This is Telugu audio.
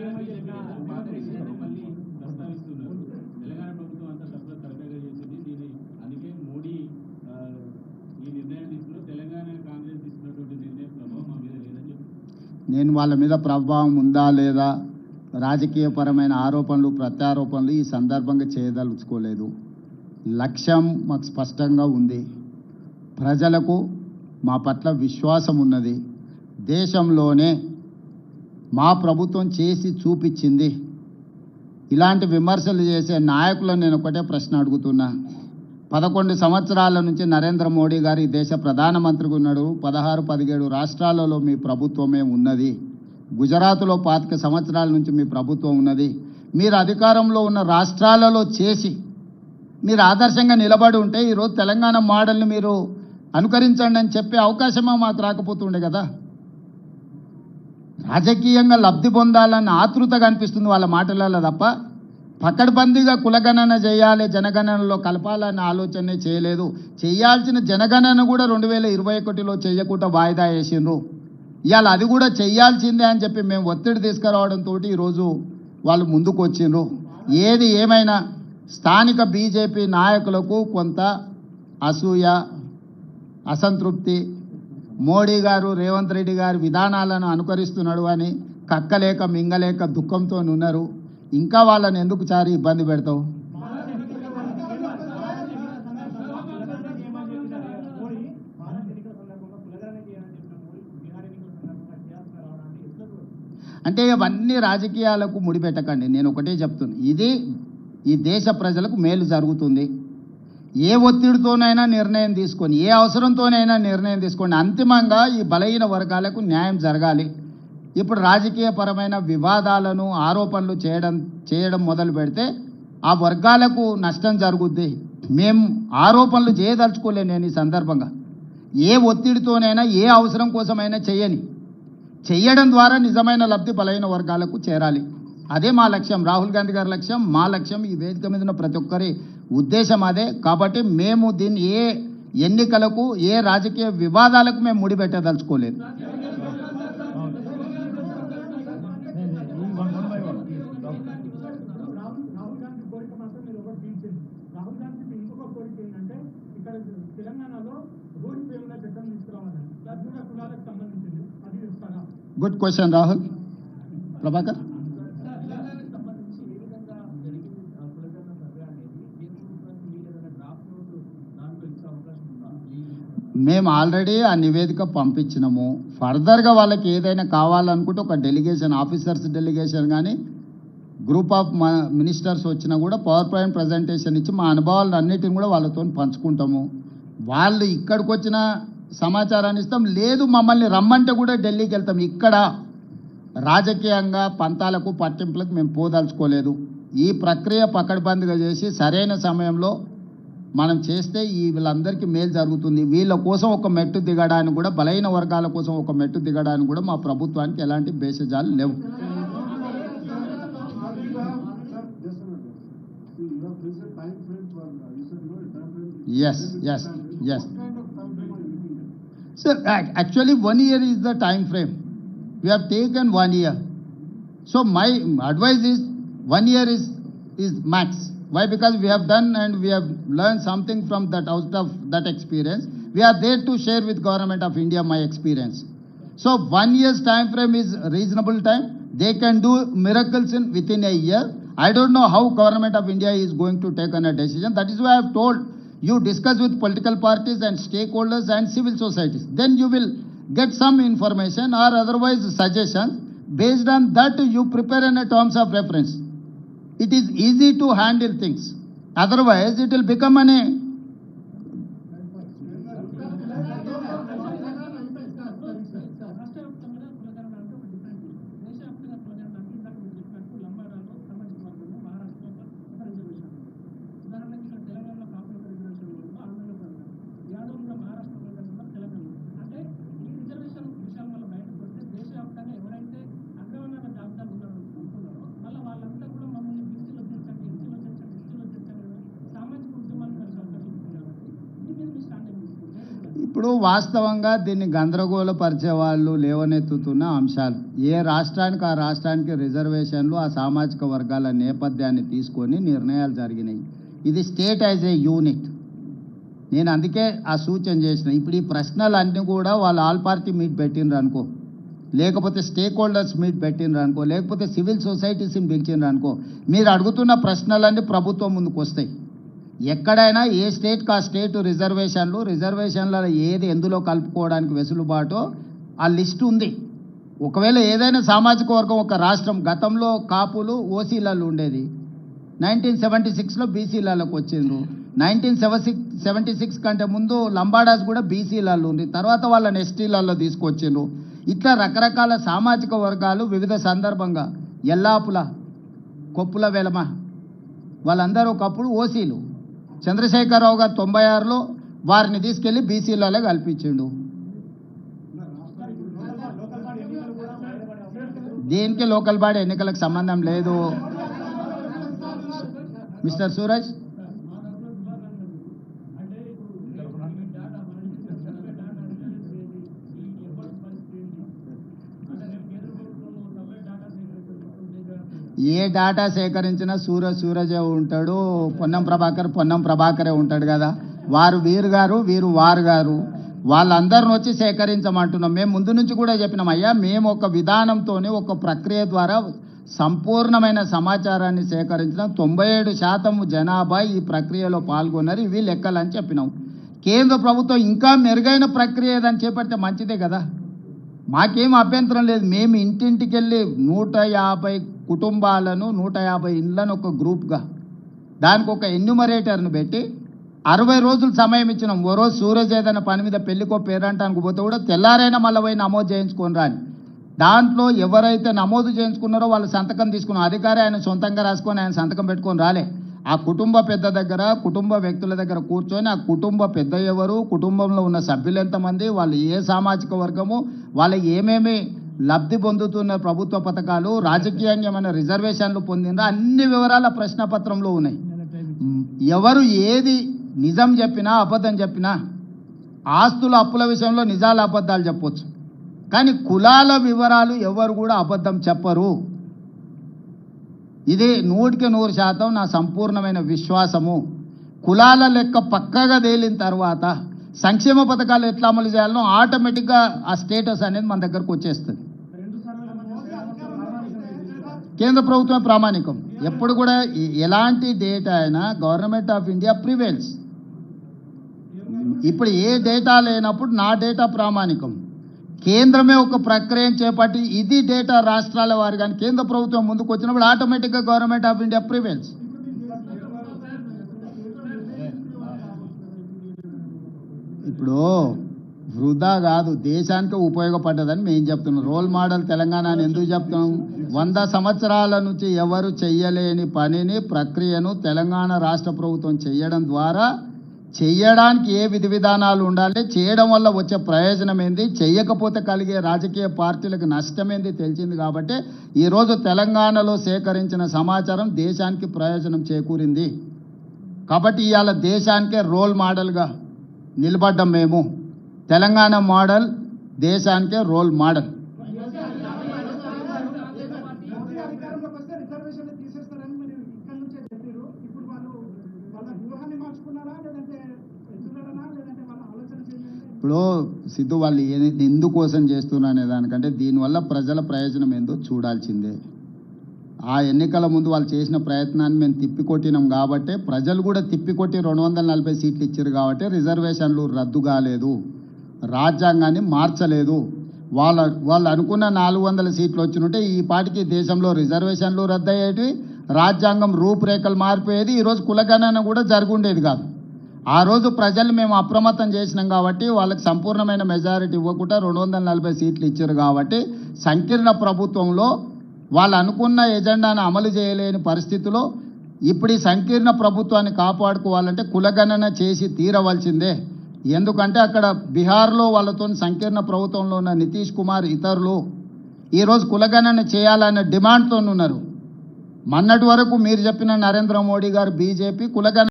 మళ్ళీ ప్రస్తావిస్తున్నారు. తెలంగాణ ప్రభుత్వం అంతా తక్కువ తరగతిగా చేసింది. దీని అందుకే మోడీ ఈ నిర్ణయం తీసుకున్నారు. తెలంగాణ కాంగ్రెస్ తీసుకున్నటువంటి నిర్ణయం ప్రభావం మా మీద లేదని చెప్పి నేను వాళ్ళ మీద ప్రభావం ఉందా లేదా, రాజకీయపరమైన ఆరోపణలు ప్రత్యారోపణలు ఈ సందర్భంగా చేయదలుచుకోలేదు. లక్ష్యం మాకు స్పష్టంగా ఉంది. ప్రజలకు మా పట్ల విశ్వాసం ఉన్నది. దేశంలోనే మా ప్రభుత్వం చేసి చూపించింది. ఇలాంటి విమర్శలు చేసే నాయకులను నేను ఒకటే ప్రశ్న అడుగుతున్నా. 11 సంవత్సరాల నుంచి నరేంద్ర మోడీ గారు ఈ దేశ ప్రధానమంత్రిగా ఉన్నాడు. 16-17 రాష్ట్రాలలో మీ ప్రభుత్వమే ఉన్నది. గుజరాత్లో 25 సంవత్సరాల నుంచి మీ ప్రభుత్వం ఉన్నది. మీరు అధికారంలో ఉన్న రాష్ట్రాలలో చేసి మీరు ఆదర్శంగా నిలబడి ఉంటే ఈరోజు తెలంగాణ మోడల్ని మీరు అనుకరించండి అని చెప్పే అవకాశమా మాకు రాకపోతుండే కదా. రాజకీయంగా లబ్ధి పొందాలన్న ఆతృతగా అనిపిస్తుంది వాళ్ళ మాటలలో తప్ప పకడ్బందీగా కులగణన చేయాలి, జనగణనలో కలపాలన్న ఆలోచనే చేయలేదు. చేయాల్సిన జనగణన కూడా 2021లో చేయకుండా వాయిదా వేసిండ్రు. ఇవాళ అది కూడా చెయ్యాల్సిందే అని చెప్పి మేము ఒత్తిడి తీసుకురావడంతో ఈరోజు వాళ్ళు ముందుకు వచ్చిండ్రు. ఏది ఏమైనా స్థానిక బీజేపీ నాయకులకు కొంత అసూయ, అసంతృప్తి, మోడీ గారు రేవంత్ రెడ్డి గారి విధానాలను అనుకరిస్తున్నాడు అని కక్కలేక మింగలేక దుఃఖంతో ఉన్నారు. ఇంకా వాళ్ళని ఎందుకు చారి ఇబ్బంది పెడతావు? అంటే ఇవన్నీ రాజకీయాలకు ముడిపెట్టకండి. నేను ఒకటే చెప్తున్నా, ఇది ఈ దేశ ప్రజలకు మేలు జరుగుతుంది. ఏ ఒత్తిడితోనైనా నిర్ణయం తీసుకొని, ఏ అవసరంతోనైనా నిర్ణయం తీసుకోండి. అంతిమంగా ఈ బలహీన వర్గాలకు న్యాయం జరగాలి. ఇప్పుడు రాజకీయపరమైన వివాదాలను ఆరోపణలు చేయడం మొదలు పెడితే ఆ వర్గాలకు నష్టం జరుగుద్ది. మేము ఆరోపణలు చేయదలుచుకోలే. నేను ఈ సందర్భంగా ఏ ఒత్తిడితోనైనా ఏ అవసరం కోసమైనా చేయడం ద్వారా నిజమైన లబ్ధి బలహీన వర్గాలకు చేరాలి. అదే మా లక్ష్యం, రాహుల్ గాంధీ గారి లక్ష్యం, మా లక్ష్యం, ఈ వేదిక మీద ఉన్న ప్రతి ఒక్కరి ఉద్దేశం అదే. కాబట్టి మేము దీన్ని ఏ ఎన్నికలకు ఏ రాజకీయ వివాదాలకు మేము ముడిపెట్టదలుచుకోలేదు. Good question Rahul. ప్రభాకర్, మేము ఆల్రెడీ ఆ నివేదిక పంపించినాము. ఫర్దర్గా వాళ్ళకి ఏదైనా కావాలనుకుంటే ఒక డెలిగేషన్, ఆఫీసర్స్ డెలిగేషన్ కానీ గ్రూప్ ఆఫ్ మినిస్టర్స్ వచ్చినా కూడా పవర్ పాయింట్ ప్రజెంటేషన్ ఇచ్చి మా అనుభవాలను అన్నిటిని కూడా వాళ్ళతో పంచుకుంటాము. వాళ్ళు ఇక్కడికి వచ్చిన సమాచారాన్ని ఇస్తాం, లేదు మమ్మల్ని రమ్మంటే కూడా ఢిల్లీకి వెళ్తాం. ఇక్కడ రాజకీయంగా పంతాలకు పట్టింపులకు మేము పోదలుచుకోలేదు. ఈ ప్రక్రియ పకడ్బందీగా చేసి సరైన సమయంలో మనం చేస్తే ఈ వీళ్ళందరికీ మేలు జరుగుతుంది. వీళ్ళ కోసం ఒక మెట్టు దిగడానికి కూడా, బలహీన వర్గాల కోసం ఒక మెట్టు దిగడానికి కూడా మా ప్రభుత్వానికి ఎలాంటి భేషజాలు లేవు. Yes. Sir, actually 1 year is the time frame. We have taken 1 year. So my advice is 1 year is max. Why? Because we have done and we have learned something from that, out of that experience. We are there to share with Government of India my experience. So 1 year's time frame is reasonable time. They can do miracles within a year. I don't know how Government of India is going to take on a decision. That is why I have told you discuss with political parties and stakeholders and civil societies. Then you will get some information or otherwise suggestions. Based on that, you prepare in a terms of reference. It is easy to handle things. Otherwise, it will become an ఇప్పుడు వాస్తవంగా దీన్ని గందరగోళపరిచే వాళ్ళు లేవనెత్తుతున్న అంశాలు ఏ రాష్ట్రానికి ఆ రాష్ట్రానికి రిజర్వేషన్లు ఆ సామాజిక వర్గాల నేపథ్యాన్ని తీసుకొని నిర్ణయాలు జరిగినాయి. ఇది స్టేట్ యాజ్ ఏ యూనిట్. నేను అందుకే ఆ సూచన చేసిన. ఇప్పుడు ఈ ప్రశ్నలన్నీ కూడా వాళ్ళు ఆల్ పార్టీ మీట్ పెట్టినరు అనుకో, లేకపోతే స్టేక్ హోల్డర్స్ మీట్ పెట్టినరు అనుకో, లేకపోతే సివిల్ సొసైటీస్ని పిలిచినరు అనుకో, మీరు అడుగుతున్న ప్రశ్నలన్నీ ప్రభుత్వం ముందుకు వస్తాయి. ఎక్కడైనా ఏ స్టేట్కి ఆ స్టేట్ రిజర్వేషన్లలో ఏది ఎందులో కలుపుకోవడానికి వెసులుబాటో ఆ లిస్టు ఉంది. ఒకవేళ ఏదైనా సామాజిక వర్గం ఒక రాష్ట్రం గతంలో కాపులు ఓసీలలో ఉండేది, 1976లో బీసీలలోకి వచ్చిండ్రు, 1976 కంటే ముందు లంబాడాస్ కూడా బీసీలలో ఉంది, తర్వాత వాళ్ళని ఎస్టీలలో తీసుకొచ్చిండ్రు. ఇట్లా రకరకాల సామాజిక వర్గాలు వివిధ సందర్భంగా ఎల్లాపుల కొప్పుల వెలమ వాళ్ళందరూ ఒకప్పుడు ఓసీలు. చంద్రశేఖరరావు గారు 96లో వారిని తీసుకెళ్లి బీసీలలో కల్పించిండు. దీనికి లోకల్ బాడీ ఎన్నికలకు సంబంధం లేదు మిస్టర్ సూరజ్. ఏ డాటా సేకరించినా సూరజే ఉంటాడు, పొన్నం ప్రభాకరే ఉంటాడు కదా. వారు వీరు గారు, వీరు వారు గారు, వాళ్ళందరిని వచ్చి సేకరించమంటున్నాం. మేము ముందు నుంచి కూడా చెప్పినాం, అయ్యా మేము ఒక విధానంతో ఒక ప్రక్రియ ద్వారా సంపూర్ణమైన సమాచారాన్ని సేకరించిన 97% జనాభా ఈ ప్రక్రియలో పాల్గొన్నారు, ఇవి లెక్కలని చెప్పినాం. కేంద్ర ప్రభుత్వం ఇంకా మెరుగైన ప్రక్రియ ఏదని చేపడితే మంచిదే కదా, మాకేం అభ్యంతరం లేదు. మేము ఇంటింటికి వెళ్ళి 150 కుటుంబాలను 150 ఇండ్లను ఒక గ్రూప్గా దానికి ఒక ఎన్యూమరేటర్ను పెట్టి 60 రోజులు సమయం ఇచ్చినాం. ఓ రోజు సూరజ్ ఏదైనా పని మీద పెళ్లికో పేరంటానికి పోతే కూడా తెల్లారైనా మళ్ళీ పోయి నమోదు చేయించుకొని రాని. దాంట్లో ఎవరైతే నమోదు చేయించుకున్నారో వాళ్ళు సంతకం తీసుకున్నాం. అధికారి ఆయన సొంతంగా రాసుకొని ఆయన సంతకం పెట్టుకొని రాలే. ఆ కుటుంబ పెద్ద దగ్గర, కుటుంబ వ్యక్తుల దగ్గర కూర్చొని ఆ కుటుంబ పెద్ద ఎవరు, కుటుంబంలో ఉన్న సభ్యులు ఎంతమంది, వాళ్ళు ఏ సామాజిక వర్గము, వాళ్ళకి ఏమేమి లబ్ధి పొందుతున్న ప్రభుత్వ పథకాలు, రాజకీయంగా రిజర్వేషన్లు పొందినరా అన్ని వివరాల ప్రశ్నపత్రంలో ఉన్నాయి. ఎవరు ఏది నిజం చెప్పినా అబద్ధం చెప్పినా, ఆస్తుల అప్పుల విషయంలో నిజాలు అబద్ధాలు చెప్పొచ్చు, కానీ కులాల వివరాలు ఎవరు కూడా అబద్ధం చెప్పరు. ఇది 100% నా సంపూర్ణమైన విశ్వాసము. కులాల లెక్క పక్కగా తేలిన తర్వాత సంక్షేమ పథకాలు ఎట్లా అమలు చేయాలనో ఆటోమేటిక్గా ఆ స్టేటస్ అనేది మన దగ్గరకు వచ్చేస్తుంది. కేంద్ర ప్రభుత్వం ప్రామాణికం. ఎప్పుడు కూడా ఎలాంటి డేటా అయినా గవర్నమెంట్ ఆఫ్ ఇండియా ప్రివేల్స్. ఇప్పుడు ఏ డేటా లేనప్పుడు నా డేటా ప్రామాణికం. కేంద్రమే ఒక ప్రక్రియను చేపట్టి ఇది డేటా రాష్ట్రాల వారు కానీ కేంద్ర ప్రభుత్వం ముందుకు వచ్చినప్పుడు ఆటోమేటిక్గా గవర్నమెంట్ ఆఫ్ ఇండియా ప్రివేల్స్. ఇప్పుడు వృధా కాదు, దేశానికి ఉపయోగపడ్డదని మేము చెప్తున్నాం. రోల్ మోడల్ తెలంగాణ అని ఎందుకు చెప్తున్నాం? 100 సంవత్సరాల నుంచి ఎవరు చెయ్యలేని పనిని, ప్రక్రియను తెలంగాణ రాష్ట్ర ప్రభుత్వం చేయడం ద్వారా చేయడానికి ఏ విధి విధానాలు ఉండాలి, చేయడం వల్ల వచ్చే ప్రయోజనం ఏంది, చేయకపోతే కలిగే రాజకీయ పార్టీలకు నష్టమేంది తెలిసింది. కాబట్టి ఈరోజు తెలంగాణలో సేకరించిన సమాచారం దేశానికి ప్రయోజనం చేకూరింది. కాబట్టి ఇవాళ దేశానికే రోల్ మోడల్గా నిలబడ్డం మేము. తెలంగాణ మోడల్ దేశానికే రోల్ మోడల్. ఇప్పుడు సిద్ధు వాళ్ళు ఎందుకోసం చేస్తున్నారు అనే దానికంటే దీనివల్ల ప్రజల ప్రయోజనం ఏందో చూడాల్సిందే. ఆ ఎన్నికల ముందు వాళ్ళు చేసిన ప్రయత్నాన్ని మేము తిప్పికొట్టినాం కాబట్టి, ప్రజలు కూడా తిప్పికొట్టి 240 సీట్లు ఇచ్చారు కాబట్టి రిజర్వేషన్లు రద్దు కాలేదు, రాజ్యాంగాన్ని మార్చలేదు. వాళ్ళు అనుకున్న 400 సీట్లు వచ్చినుంటే ఈ పాటికి దేశంలో రిజర్వేషన్లు రద్దు అయ్యేవి, రాజ్యాంగం రూపురేఖలు మారిపోయేది, ఈరోజు కులగణన కూడా జరుగుండేది కాదు. ఆ రోజు ప్రజలు మేము అప్రమత్తం చేసినాం కాబట్టి వాళ్ళకి సంపూర్ణమైన మెజారిటీ ఇవ్వకుండా 240 సీట్లు ఇచ్చారు కాబట్టి సంకీర్ణ ప్రభుత్వంలో వాళ్ళు అనుకున్న ఎజెండాను అమలు చేయలేని పరిస్థితిలో ఇప్పుడు ఈ సంకీర్ణ ప్రభుత్వాన్ని కాపాడుకోవాలంటే కులగణన చేసి తీరవలసిందే. ఎందుకంటే అక్కడ బీహార్లో వాళ్ళతో సంకీర్ణ ప్రభుత్వంలో ఉన్న నితీష్ కుమార్ ఇతరులు ఈరోజు కులగణన చేయాలనే డిమాండ్తో ఉన్నారు. మొన్నటి వరకు మీరు చెప్పిన నరేంద్ర మోడీ గారు బీజేపీ కులగణన